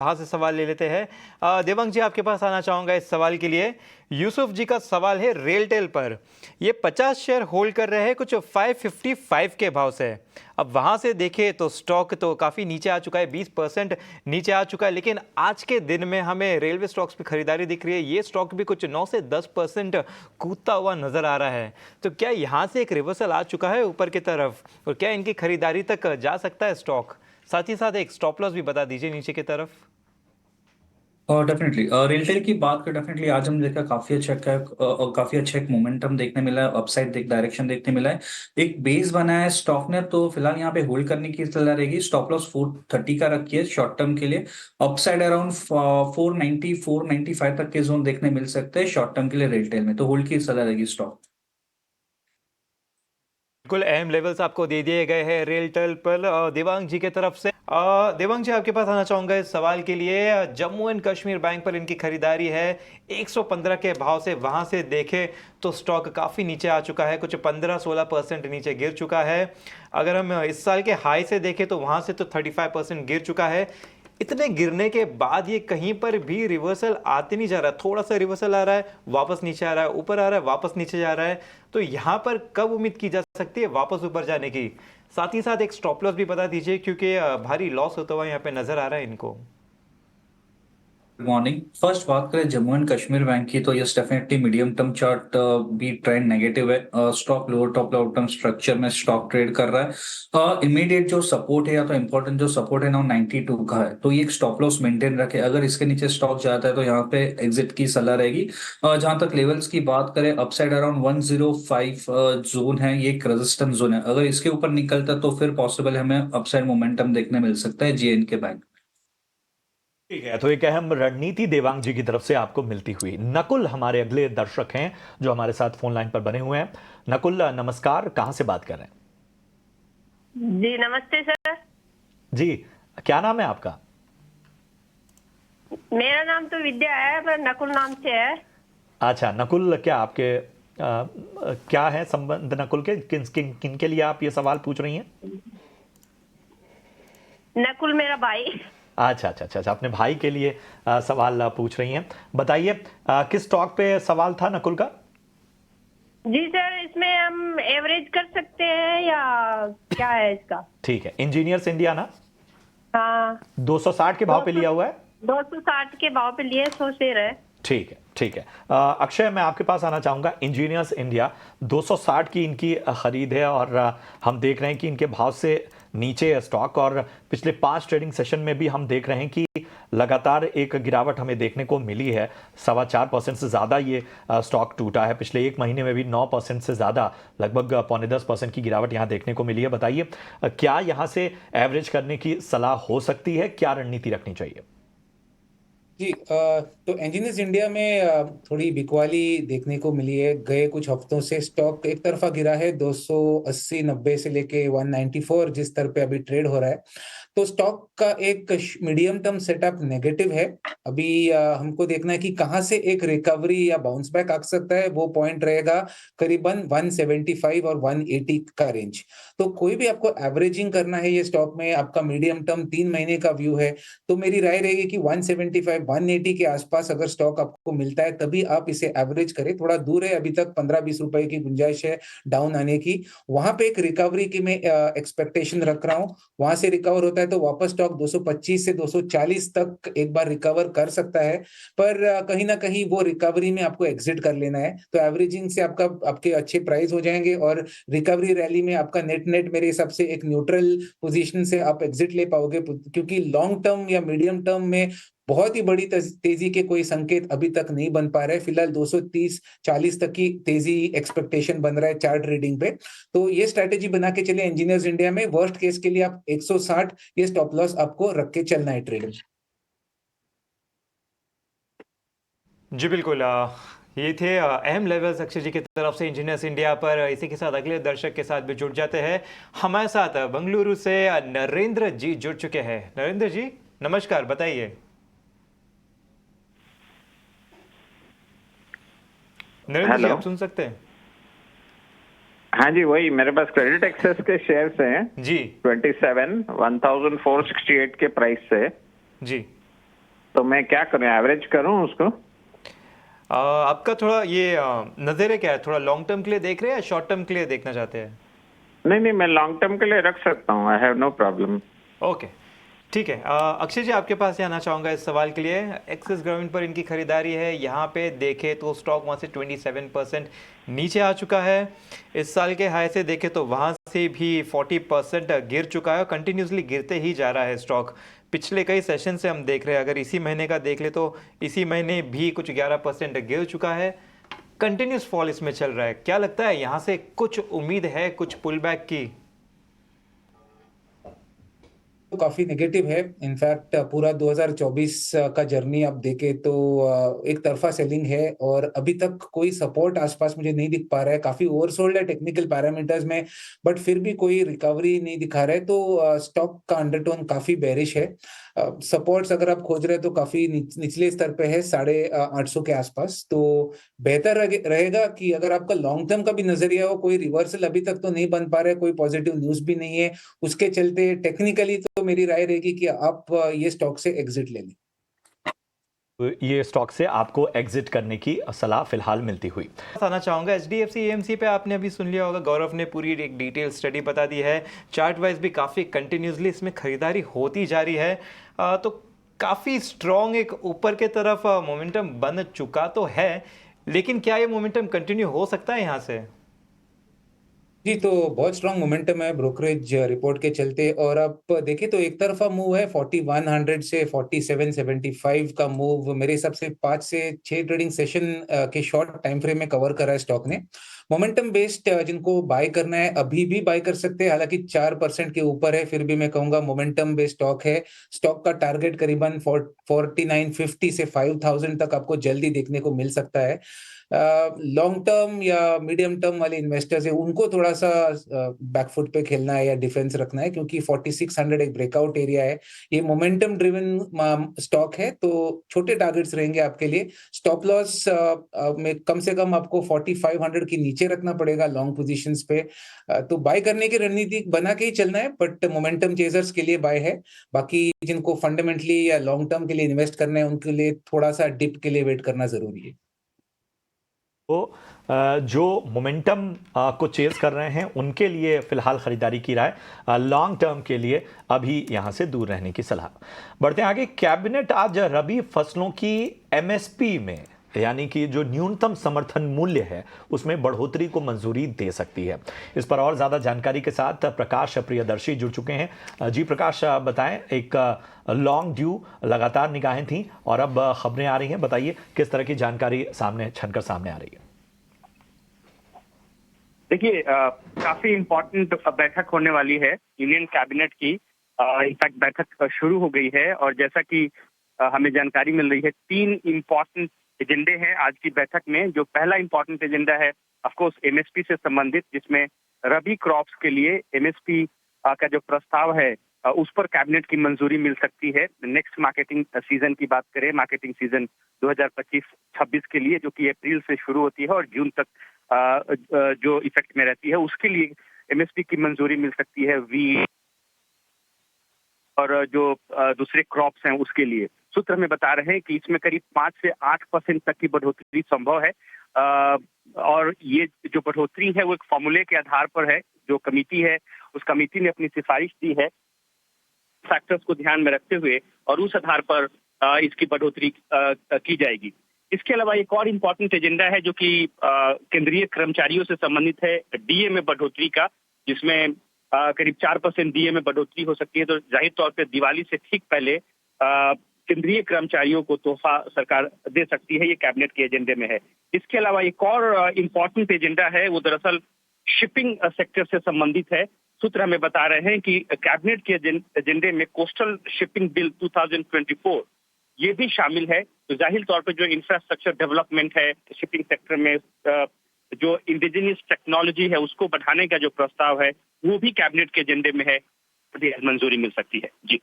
वहाँ से सवाल ले लेते हैं। देवांग जी, आपके पास आना चाहूँगा इस सवाल के लिए। यूसुफ जी का सवाल है रेलटेल पर। ये 50 शेयर होल्ड कर रहे हैं कुछ 555 के भाव से। अब वहाँ से देखें तो स्टॉक तो काफ़ी नीचे आ चुका है, 20% नीचे आ चुका है। लेकिन आज के दिन में हमें रेलवे स्टॉक्स पे खरीदारी दिख रही है। ये स्टॉक भी कुछ 9 से 10% कूदता हुआ नजर आ रहा है। तो क्या यहाँ से एक रिवर्सल आ चुका है ऊपर की तरफ, और क्या इनकी खरीदारी तक जा सकता है स्टॉक? साथ ही साथ एक स्टॉप लॉस भी बता दीजिए नीचे की तरफ। और डेफिनेटली रेलटेल की बात कर, डेफिनेटली आज हम देखा काफी अच्छा का काफी अच्छा एक मोमेंटम देखने मिला है, अपसाइड डायरेक्शन देखने मिला है। एक बेस बना है स्टॉक ने, तो फिलहाल यहाँ पे होल्ड करने की सलाह रहेगी। स्टॉप लॉस 430 का रखी है शॉर्ट टर्म के लिए। अपसाइड अराउंड 490 495 तक के जोन देखने मिल सकते हैं शॉर्ट टर्म के लिए रेलटेल में, तो होल्ड की सलाह रहेगी स्टॉक। बिल्कुल अहम लेवल्स आपको दे दिए गए हैं रेलटेल पर देवांग जी की तरफ से। देवांग जी, आपके पास आना चाहूंगा इस सवाल के लिए। जम्मू एंड कश्मीर बैंक पर इनकी खरीदारी है 115 के भाव से। वहां से देखें तो स्टॉक काफी नीचे आ चुका है, कुछ 15-16% नीचे गिर चुका है। अगर हम इस साल के हाई से देखें तो वहां से तो 35% गिर चुका है। इतने गिरने के बाद ये कहीं पर भी रिवर्सल आते नहीं जा रहा, थोड़ा सा रिवर्सल आ रहा है, वापस नीचे आ रहा है, ऊपर आ रहा है, वापस नीचे जा रहा है। तो यहां पर कब उम्मीद की जा सकती है वापस ऊपर जाने की? साथ ही साथ एक स्टॉप लॉस भी बता दीजिए, क्योंकि भारी लॉस होता हुआ यहाँ पे नजर आ रहा है इनको। Good morning. फर्स्ट बात करें जम्मू एंड कश्मीर बैंक की, तो yes definitely medium term chart भी ट्रेंड नेगेटिव है। Stock lower top long term structure में स्टॉक ट्रेड कर रहा है। इमीडिएट जो सपोर्ट है या तो इंपॉर्टेंट जो सपोर्ट है ना 92 का है, तो ये एक स्टॉप लॉस मेंटेन रखे। अगर इसके नीचे स्टॉक जाता है तो यहाँ पे एग्जिट की सलाह रहेगी। जहां तक लेवल्स की बात करें, अपसाइड अराउंड 105 जोन है, ये एक रेजिस्टेंस जोन है। अगर इसके ऊपर निकलता है तो फिर पॉसिबल है हमें अपसाइड मोमेंटम देखने मिल सकता है जेएनके बैंक। ठीक है, तो एक अहम रणनीति देवांग जी की तरफ से आपको मिलती हुई। नकुल हमारे अगले दर्शक हैं जो हमारे साथ फोन लाइन पर बने हुए हैं। नकुल नमस्कार, कहां से बात कर रहे हैं? जी नमस्ते सर। जी, क्या नाम है आपका? मेरा नाम तो विद्या है, पर नकुल नाम से है। अच्छा नकुल, क्या आपके क्या है संबंध नकुल के? किन किन किन के लिए आप ये सवाल पूछ रही हैं? नकुल मेरा भाई। अच्छा अच्छा अच्छा अच्छा, अपने भाई के लिए सवाल पूछ रही हैं। बताइए किस स्टॉक पे सवाल था नकुल का? जी सर, इसमें हम एवरेज कर सकते हैं या क्या है इसका? ठीक है, इंजीनियर्स इंडिया ना? हाँ। 260 के भाव पे 200 लिया हुआ है। 260 के भाव पे लिए 100 शेयर है। ठीक है ठीक है। अक्षय, मैं आपके पास आना चाहूंगा। इंजीनियर्स इंडिया 260 की इनकी खरीद है, और हम देख रहे हैं कि इनके भाव से नीचे है स्टॉक, और पिछले 5 ट्रेडिंग सेशन में भी हम देख रहे हैं कि लगातार एक गिरावट हमें देखने को मिली है। 4.25% से ज़्यादा ये स्टॉक टूटा है। पिछले एक महीने में भी 9% से ज़्यादा, लगभग 9.25% की गिरावट यहाँ देखने को मिली है। बताइए क्या यहाँ से एवरेज करने की सलाह हो सकती है? क्या रणनीति रखनी चाहिए? जी तो इंजीनियर्स इंडिया में थोड़ी बिकवाली देखने को मिली है। गए कुछ हफ्तों से स्टॉक एक तरफा गिरा है, 280-90 से लेके 194 जिस स्तर पे अभी ट्रेड हो रहा है। तो स्टॉक का एक मीडियम टर्म सेटअप नेगेटिव है। अभी हमको देखना है कि कहां से एक रिकवरी या बाउंस बैक आ सकता है। वो पॉइंट रहेगा करीबन 175 और 180 का रेंज। तो कोई भी आपको एवरेजिंग करना है ये स्टॉक में, आपका मीडियम टर्म 3 महीने का व्यू है, तो मेरी राय रहेगी कि 175 180 के आसपास अगर स्टॉक आपको मिलता है तभी आप इसे एवरेज करें। थोड़ा दूर है, अभी तक 15-20 रुपए की गुंजाइश है डाउन आने की। वहां पे एक रिकवरी की मैं एक्सपेक्टेशन रख रहा हूँ। वहां से रिकवर होता है तो वापस स्टॉक 225 से 240 तक एक बार रिकवर कर सकता है। पर कहीं ना कहीं वो रिकवरी में आपको एग्जिट कर लेना है। तो एवरेजिंग से आपके अच्छे प्राइस हो जाएंगे, और रिकवरी रैली में आपका नेट नेट मेरे हिसाब से एक न्यूट्रल पोजीशन से आप एग्जिट ले पाओगे, क्योंकि लॉन्ग टर्म या मीडियम टर्म में बहुत ही बड़ी तेजी के कोई संकेत अभी तक नहीं बन पा रहे। फिलहाल 230-40 तक की तेजी एक्सपेक्टेशन बन रहा है चार्ट रीडिंग पे। तो ये स्ट्रेटेजी बना के चले इंजीनियर्स इंडिया में। वर्स्ट केस के लिए आप 160 ये स्टॉप लॉस आपको रख के चलना है ट्रेड में। जी बिल्कुल। ये थे अहम लेवल्स अक्षय जी की तरफ से इंजीनियर्स इंडिया पर। इसी के साथ अगले दर्शक के साथ भी जुड़ जाते हैं। हमारे साथ बेंगलुरु से नरेंद्र जी जुड़ चुके हैं। नरेंद्र जी नमस्कार, बताइए। नरेंद्र जी, हेलो। आप सुन सकते हैं? हाँ जी, वही मेरे पास क्रेडिट एक्सेस के शेयर्स हैं जी 27 1468 के प्राइस से। जी तो मैं क्या करूं, एवरेज करूं उसको? आपका थोड़ा ये नज़रिया क्या है, थोड़ा लॉन्ग टर्म के लिए देख रहे हैं या शॉर्ट टर्म के लिए देखना चाहते हैं? नहीं नहीं, मैं लॉन्ग टर्म के लिए रख सकता हूं, I have no problem. Okay, ठीक है। अक्षय जी, आपके पास ही आना चाहूँगा इस सवाल के लिए। एक्सिस ग्राउंड पर इनकी खरीदारी है, यहाँ पे देखें तो स्टॉक वहाँ से 27% नीचे आ चुका है। इस साल के हाई से देखें तो वहाँ से भी 40% गिर चुका है और कंटिन्यूसली गिरते ही जा रहा है स्टॉक। पिछले कई सेशन से हम देख रहे हैं, अगर इसी महीने का देख ले तो इसी महीने भी कुछ 11% गिर चुका है। कंटिन्यूस फॉल इसमें चल रहा है। क्या लगता है यहाँ से कुछ उम्मीद है कुछ पुल बैक की? तो काफी नेगेटिव है। इनफैक्ट पूरा 2024 का जर्नी आप देखें तो एक तरफा सेलिंग है और अभी तक कोई सपोर्ट आसपास मुझे नहीं दिख पा रहा है। काफी ओवरसोल्ड है टेक्निकल पैरामीटर्स में, बट फिर भी कोई रिकवरी नहीं दिखा रहा है। तो स्टॉक का अंडरटोन काफी बेरिश है। सपोर्ट्स अगर आप खोज रहे हैं तो काफी निचले स्तर पे है, 850 के आसपास। तो बेहतर रहेगा कि अगर आपका लॉन्ग टर्म का भी नजरिया हो, कोई रिवर्सल अभी तक तो नहीं बन पा रहा है, कोई पॉजिटिव न्यूज भी नहीं है, उसके चलते टेक्निकली तो मेरी राय रहेगी कि आप ये स्टॉक से एग्जिट ले लें। ये स्टॉक से आपको एग्जिट करने की सलाह फिलहाल मिलती हुई। बताना चाहूँगा एचडीएफसी एएमसी पे आपने अभी सुन लिया होगा, गौरव ने पूरी एक डिटेल स्टडी बता दी है। चार्ट वाइज भी काफ़ी कंटिन्यूसली इसमें खरीदारी होती जा रही है। तो काफ़ी स्ट्रॉन्ग एक ऊपर के तरफ मोमेंटम बन चुका तो है, लेकिन क्या ये मोमेंटम कंटिन्यू हो सकता है यहाँ से? जी, तो बहुत स्ट्रांग मोमेंटम है ब्रोकरेज रिपोर्ट के चलते। और आप देखें तो एक तरफा मूव है, 4100 से 4775 का मूव मेरे हिसाब से 5 से 6 ट्रेडिंग सेशन के शॉर्ट टाइम फ्रेम में कवर करा है स्टॉक ने। मोमेंटम बेस्ड जिनको बाय करना है अभी भी बाय कर सकते हैं, हालांकि 4% के ऊपर है, फिर भी मैं कहूंगा मोमेंटम बेस्ड स्टॉक है। स्टॉक का टारगेट करीबन 4950 से 5000 तक आपको जल्दी देखने को मिल सकता है। लॉन्ग टर्म या मीडियम टर्म वाले इन्वेस्टर्स है, उनको थोड़ा सा बैकफुट पे खेलना है या डिफेंस रखना है, क्योंकि 4600 एक ब्रेकआउट एरिया है। ये मोमेंटम ड्रिवन स्टॉक है, तो छोटे टारगेट्स रहेंगे आपके लिए। स्टॉप लॉस में कम से कम आपको 4500 की नीचे रखना पड़ेगा लॉन्ग पोजीशंस पे। तो बाय करने की रणनीति बना के ही चलना है, बट मोमेंटम चेजर्स के लिए बाय है। बाकी जिनको फंडामेंटली या लॉन्ग टर्म के लिए इन्वेस्ट करना है, उनके लिए थोड़ा सा डिप के लिए वेट करना जरूरी है। तो जो मोमेंटम को चेज कर रहे हैं उनके लिए फिलहाल खरीदारी की राय, लॉन्ग टर्म के लिए अभी यहां से दूर रहने की सलाह। बढ़ते हैं आगे। कैबिनेट आज रबी फसलों की एमएसपी में, यानी कि जो न्यूनतम समर्थन मूल्य है, उसमें बढ़ोतरी को मंजूरी दे सकती है। इस पर और ज्यादा जानकारी के साथ प्रकाश प्रियदर्शी जुड़ चुके हैं। जी प्रकाश, बताएं। एक लॉन्ग ड्यू लगातार निगाहें थी और अब खबरें आ रही हैं, बताइए किस तरह की जानकारी सामने छनकर सामने आ रही है। देखिए, काफी इम्पोर्टेंट बैठक होने वाली है यूनियन कैबिनेट की। इनफैक्ट बैठक शुरू हो गई है और जैसा कि हमें जानकारी मिल रही है, 3 इम्पोर्टेंट एजेंडे हैं आज की बैठक में। जो पहला इम्पोर्टेंट एजेंडा है ऑफ कोर्स एमएसपी से संबंधित, जिसमें रबी क्रॉप्स के लिए एमएसपी का जो प्रस्ताव है उस पर कैबिनेट की मंजूरी मिल सकती है। नेक्स्ट मार्केटिंग सीजन की बात करें, मार्केटिंग सीजन 2025-26 के लिए, जो कि अप्रैल से शुरू होती है और जून तक जो इफेक्ट में रहती है, उसके लिए एमएसपी की मंजूरी मिल सकती है। वी और जो दूसरे क्रॉप्स हैं उसके लिए सूत्र हमें बता रहे हैं कि इसमें करीब 5 से 8% तक की बढ़ोतरी संभव है। और ये जो बढ़ोतरी है वो एक फॉर्मूले के आधार पर है। जो कमेटी है उस कमेटी ने अपनी सिफारिश दी है फैक्टर्स को ध्यान में रखते हुए, और उस आधार पर इसकी बढ़ोतरी की जाएगी। इसके अलावा एक और इम्पोर्टेंट एजेंडा है जो कि केंद्रीय कर्मचारियों से संबंधित है, डीए में बढ़ोतरी का, जिसमें करीब 4% डीए में बढ़ोतरी हो सकती है। तो जाहिर तौर पर दिवाली से ठीक पहले केंद्रीय कर्मचारियों को तोहफा सरकार दे सकती है, ये कैबिनेट के एजेंडे में है। इसके अलावा एक और इम्पोर्टेंट एजेंडा है, वो दरअसल शिपिंग सेक्टर से संबंधित है। सूत्र हमें बता रहे हैं कि कैबिनेट के एजेंडे में कोस्टल शिपिंग बिल 2024 ये भी शामिल है। तो जाहिर तौर पर जो इंफ्रास्ट्रक्चर डेवलपमेंट है शिपिंग सेक्टर में, जो इंडिजिनियस टेक्नोलॉजी है उसको बढ़ाने का जो प्रस्ताव है वो भी कैबिनेट के एजेंडे में है, मंजूरी मिल सकती है। जी।